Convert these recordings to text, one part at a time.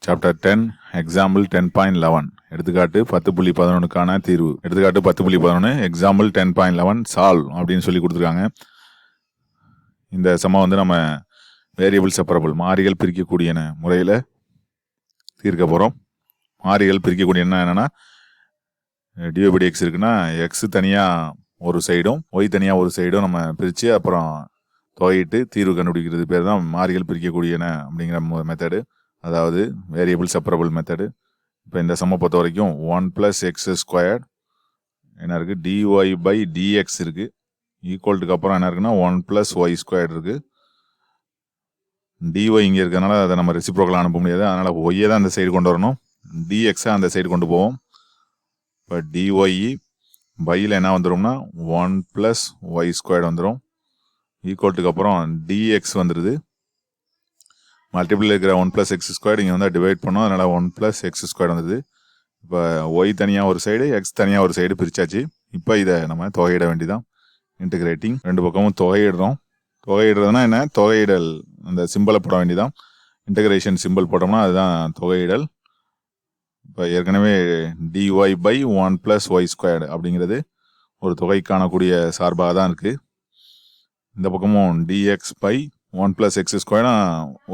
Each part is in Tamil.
சாப்டர் 10 எக்ஸாம்பிள் 10.11 எடுத்துக்காட்டு 10.11க்கான தீர்வு. எடுத்துக்காட்டு 10.11 எக்ஸாம்பிள் 10.11 சால்வ் அப்படின்னு சொல்லி கொடுத்துருக்காங்க. இந்த சமம் வந்து நம்ம வேரியபிள் செப்பரபிள் மாறிகள் பிரிக்கக்கூடிய முறையில் தீர்க்க போகிறோம். மாறிகள் பிரிக்கக்கூடிய என்னன்னா dy/dx இருக்குன்னா எக்ஸ் தனியாக ஒரு சைடும் ஒய் தனியாக ஒரு சைடும் நம்ம பிரித்து அப்புறம் தொகையிட்டு தீர்வு கண்டுபிடிக்கிறது பேர் தான் மாறிகள் பிரிக்கக்கூடிய அப்படிங்கிற மெத்தடு, அதாவது வேரியபிள் செப்பரபிள் மெத்தடு. இப்போ இந்த சம்ம பொறுத்த வரைக்கும் 1+x² என்ன இருக்குது, dy/dx இருக்குது. ஈக்குவல்ட்டுக்கு அப்புறம் என்ன இருக்குன்னா 1+y² இருக்குது. dy இங்கே இருக்கிறதுனால அதை நம்ம ரெசிப்ரோக்கலாக அனுப்ப முடியாது, அதனால் ஒய்யை தான் அந்த சைடு கொண்டு வரணும், dx அந்த சைடு கொண்டு போவோம். இப்போ dy பையில் என்ன வந்துடும்னா 1+y² வந்துடும். ஈக்குவல்ட்டுக்கு அப்புறம் dx வந்துடுது. மல்டிபிள் இருக்கிற 1+x² இங்கே வந்து டிவைட் பண்ணோம், அதனால் 1+x² வந்தது. இப்போ ஒய் தனியாக ஒரு சைடு எக்ஸ் தனியாக ஒரு சைடு பிரிச்சாச்சு. இப்போ இதை நம்ம தொகையிட வேண்டிதான். இன்டிகிரேட்டிங் ரெண்டு பக்கமும் தொகையிடுறோம். தொகையிடுறதுனா என்ன, தொகையிடல் அந்த சிம்பிளை போட வேண்டிதான். இன்டகிரேஷன் சிம்பிள் போட்டோம்னா அதுதான் தொகையிடல். இப்போ ஏற்கனவே dy/1+y² அப்படிங்கிறது ஒரு தொகை காணக்கூடிய சார்பாக தான் இருக்குது. இந்த பக்கமும் dx/1+x²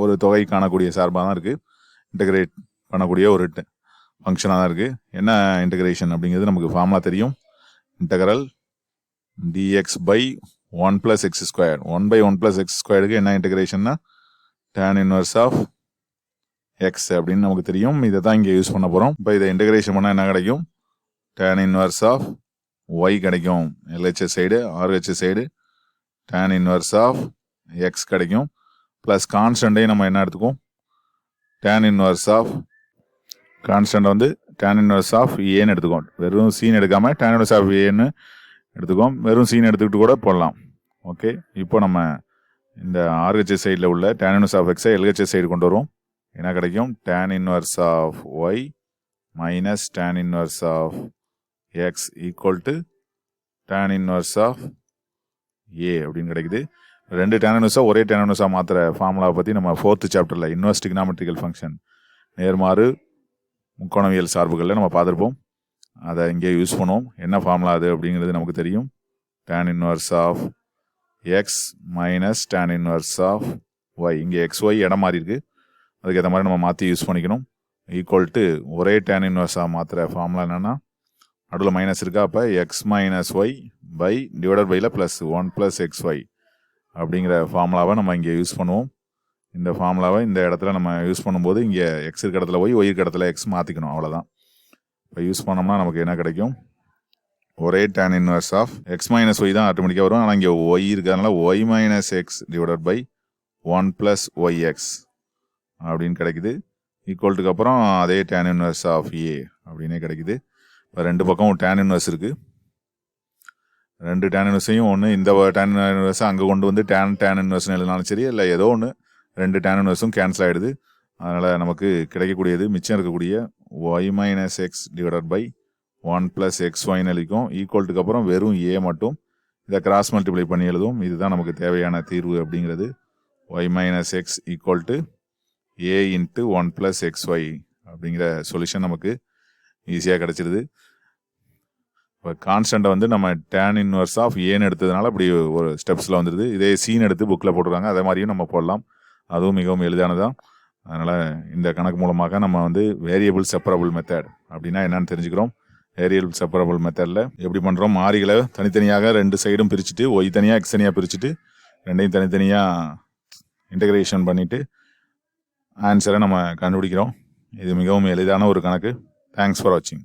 ஒரு தொகை காணக்கூடிய சார்பாக தான் இருக்குது. இன்டகிரேட் பண்ணக்கூடிய ஒரு ஃபங்க்ஷனாக தான் இருக்குது. என்ன இன்டகிரேஷன் அப்படிங்கிறது நமக்கு ஃபார்முலா தெரியும். Integral dx/1+x². 1/1+x² என்ன இன்டகிரேஷன்னா tan inverse ஆஃப் எக்ஸ் அப்படின்னு நமக்கு தெரியும். இதை தான் இங்கே யூஸ் பண்ண போகிறோம். இப்போ இதை இன்டகிரேஷன் பண்ணால் என்ன கிடைக்கும், tan inverse ஆஃப் ஒய் கிடைக்கும். LHS side RHS side tan inverse of x கிடைக்கும். ப்ளஸ் கான்ஸ்டண்ட்டையும் நம்ம என்ன எடுத்துக்குவோம், tan inverse ஆஃப் கான்ஸ்டன்ட் வந்து tan inverse ஆஃப் ஏன்னு எடுத்துக்கோம். வெறும் சீன் எடுக்காமல் tan inverse ஆஃப் ஏன்னு எடுத்துக்கோம். வெறும் சீன் எடுத்துக்கிட்டு கூட போடலாம். ஓகே, இப்போ நம்ம இந்த RHS சைடில் உள்ள tan inverse ஆஃப் எக்ஸை LHS சைடு கொண்டு வருவோம். என்ன கிடைக்கும், tan inverse of y minus tan inverse of x equal to tan inverse of a அப்படின்னு கிடைக்குது. ரெண்டு tan inverse ஒரே tan inverse மாத்திர ஃபார்முலாவை பற்றி நம்ம 4th சாப்டரில் இன்வெர்ஸ் ட்ரிகனாமெட்ரிக்கல் ஃபங்க்ஷன் நேர்மாறு முக்கோணவியல் சார்புகளில் நம்ம பார்த்துருப்போம். அதை இங்கே யூஸ் பண்ணுவோம். என்ன ஃபார்முலா அது அப்படிங்கிறது நமக்கு தெரியும். tan inverse of x minus tan inverse of y. இங்கே XY இடம் மாறி இருக்கு, அதுக்கேற்ற மாதிரி நம்ம மாற்றி யூஸ் பண்ணிக்கணும். ஈக்குவல் டு ஒரே tan inverse மாத்திர ஃபார்முலா என்னென்னா நடுவில் மைனஸ் இருக்கா, அப்போ x minus y by divided பையில் ப்ளஸ் 1+xy அப்படிங்கிற ஃபார்முலாவை நம்ம இங்கே யூஸ் பண்ணுவோம். இந்த ஃபார்முலாவை இந்த இடத்துல நம்ம யூஸ் பண்ணும்போது இங்கே எக்ஸ் இருக்க இடத்துல ஒய் இருக்க இடத்துல எக்ஸ் மாற்றிக்கணும், அவ்வளோதான். இப்போ யூஸ் பண்ணோம்னா நமக்கு என்ன கிடைக்கும், ஒரே tan inverse of x minus y தான் ஆட்டோமேட்டிக்காக வரும். ஆனால் இங்கே ஒய் இருக்கிறதுனால y minus x divided by 1+yx அப்படின்னு கிடைக்குது. ஈக்குவல்ட்டுக்கு அப்புறம் அதே tan inverse ஆஃப் ஏ அப்படின்னே கிடைக்குது. இப்போ ரெண்டு பக்கம் tan inverse இருக்குது. ரெண்டு tan inverseயும் ஒன்று இந்த tan inverse அங்கே கொண்டு வந்து tan inverse எழுதினாலும் சரி, இல்லை ஏதோ ஒன்று ரெண்டு tan inverseம் கேன்சல் ஆகிடுது. அதனால் நமக்கு கிடைக்கக்கூடியது மிச்சம் இருக்கக்கூடிய y minus x divided by 1+xyன்னு எழுதிக்கும். ஈக்குவல்ட்டுக்கு அப்புறம் வெறும் ஏ மட்டும் இதை கிராஸ் மல்டிப்ளை பண்ணி எழுதும். இதுதான் நமக்கு தேவையான தீர்வு அப்படிங்கிறது. Y minus x equal to a into 1+xy அப்படிங்கிற சொல்யூஷன் நமக்கு ஈஸியாக கிடச்சிருது. இப்போ கான்ஸ்டண்ட்டை வந்து நம்ம tan inverse ஆஃப் ஏன்னு எடுத்ததுனால அப்படி ஒரு ஸ்டெப்ஸில் வந்துடுது. இதே சீன் எடுத்து புக்கில் போட்டுருக்காங்க, அதே மாதிரியும் நம்ம போடலாம். அதுவும் மிகவும் எளிதானதான். அதனால் இந்த கணக்கு மூலமாக நம்ம வந்து வேரியபிள் செப்பரபிள் மெத்தட் அப்படின்னா என்னன்னு தெரிஞ்சுக்கிறோம். வேரியபிள் செப்பரபிள் மெத்தடில் எப்படி பண்ணுறோம், மாறிகளை தனித்தனியாக ரெண்டு சைடும் பிரிச்சுட்டு ஒய் தனியாக எக்ஸ் தனியாக பிரிச்சுட்டு ரெண்டையும் தனித்தனியாக இன்டகிரேஷன் பண்ணிவிட்டு ஆன்சரை நம்ம கண்டுபிடிக்கிறோம். இது மிகவும் எளிதான ஒரு கணக்கு. தேங்க்ஸ் ஃபார் வாட்சிங்.